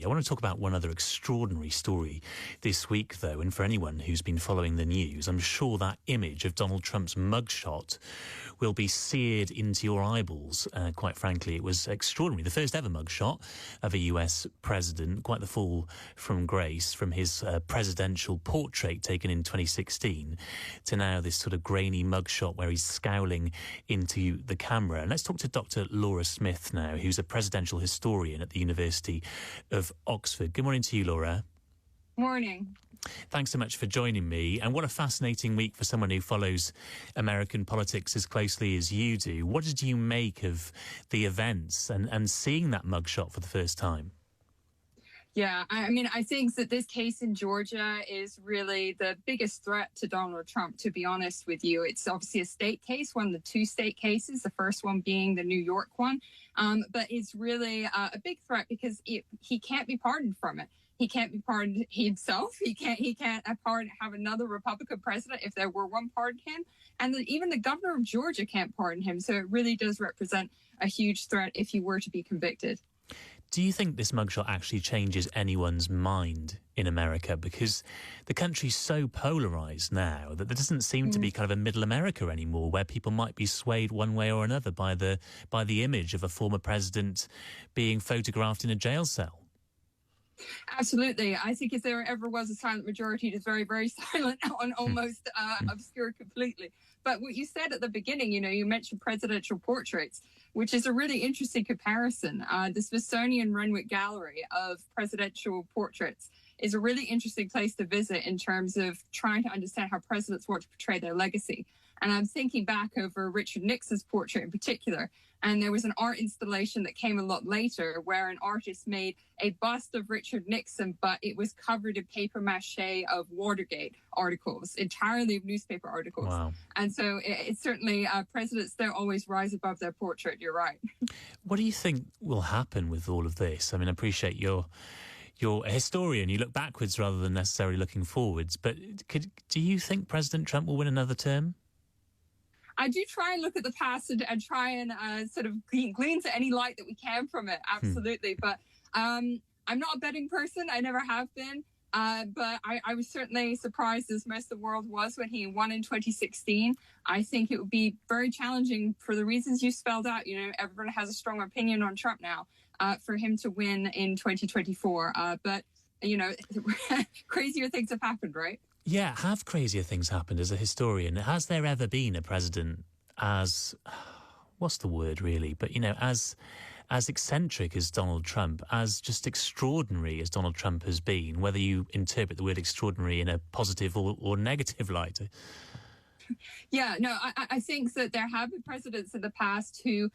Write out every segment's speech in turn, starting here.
I want to talk about one other extraordinary story this week, though, and for anyone who's been following the news, I'm sure that image of Donald Trump's mugshot will be seared into your eyeballs. Quite frankly, it was extraordinary. The first ever mugshot of a US president, quite the fall from grace from his presidential portrait taken in 2016 to now this sort of grainy mugshot where he's scowling into the camera. And let's talk to Dr. Laura Smith now, who's a presidential historian at the University of Oxford. Good morning to you, Laura. Morning. Thanks so much for joining me. And what a fascinating week for someone who follows American politics as closely as you do. What did you make of the events and seeing that mugshot for the first time? Yeah, I mean, I think that this case in Georgia is really the biggest threat to Donald Trump, to be honest with you. It's obviously a state case, one of the two state cases, the first one being the New York one. But it's really a big threat because he can't be pardoned from it. He can't be pardoned himself. He can't have another Republican president if there were one pardon him. And even the governor of Georgia can't pardon him. So it really does represent a huge threat if he were to be convicted. Do you think this mugshot actually changes anyone's mind in America? Because the country's so polarised now that there doesn't seem to be kind of a middle America anymore where people might be swayed one way or another by the image of a former president being photographed in a jail cell. Absolutely. I think if there ever was a silent majority, it is very, very silent and almost obscure completely. But what you said at the beginning, you mentioned presidential portraits, which is a really interesting comparison. The Smithsonian Renwick Gallery of presidential portraits is a really interesting place to visit in terms of trying to understand how presidents want to portray their legacy. And I'm thinking back over Richard Nixon's portrait in particular. And there was an art installation that came a lot later where an artist made a bust of Richard Nixon, but it was covered in paper mache of Watergate articles, entirely of newspaper articles. Wow. And so it's certainly presidents don't always rise above their portrait. You're right. What do you think will happen with all of this? I mean, I appreciate you're a historian. You look backwards rather than necessarily looking forwards. But do you think President Trump will win another term? I do try and look at the past and try and sort of glean to any light that we can from it. Absolutely. But I'm not a betting person. I never have been. But I was certainly surprised, as most of the world was, when he won in 2016. I think it would be very challenging for the reasons you spelled out. Everyone has a strong opinion on Trump now for him to win in 2024. But, crazier things have happened, right? Yeah, have crazier things happened as a historian? Has there ever been a president as, what's the word really, but, as eccentric as Donald Trump, as just extraordinary as Donald Trump has been, whether you interpret the word extraordinary in a positive or negative light? Yeah, no, I think that there have been presidents in the past who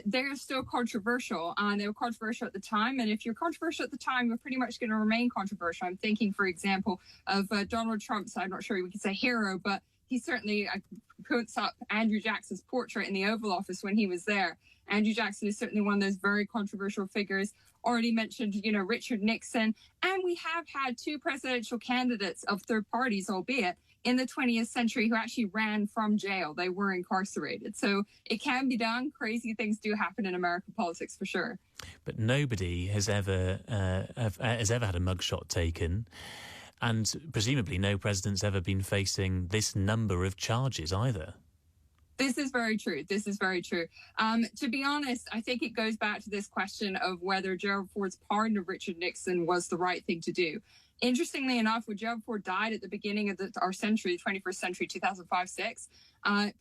they're still controversial. They were controversial at the time. And if you're controversial at the time, you're pretty much going to remain controversial. I'm thinking, for example, of Donald Trump's, I'm not sure we could say hero, but he certainly puts up Andrew Jackson's portrait in the Oval Office when he was there. Andrew Jackson is certainly one of those very controversial figures. Already mentioned, Richard Nixon. And we have had two presidential candidates of third parties, albeit in the 20th century, who actually ran from jail. They were incarcerated. So it can be done. Crazy things do happen in American politics, for sure. But nobody has ever had a mugshot taken. And presumably no president's ever been facing this number of charges either. This is very true. To be honest, I think it goes back to this question of whether Gerald Ford's pardon of Richard Nixon was the right thing to do. Interestingly enough, when Gerald Ford died at the beginning of our century, the 21st century, 2005-06,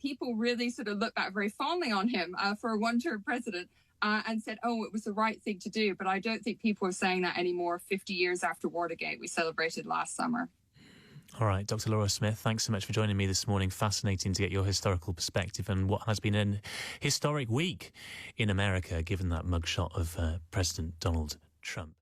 people really sort of looked back very fondly on him for a one-term president and said, oh, it was the right thing to do. But I don't think people are saying that anymore 50 years after Watergate we celebrated last summer. All right, Dr. Laura Smith, thanks so much for joining me this morning. Fascinating to get your historical perspective on what has been an historic week in America, given that mugshot of President Donald Trump.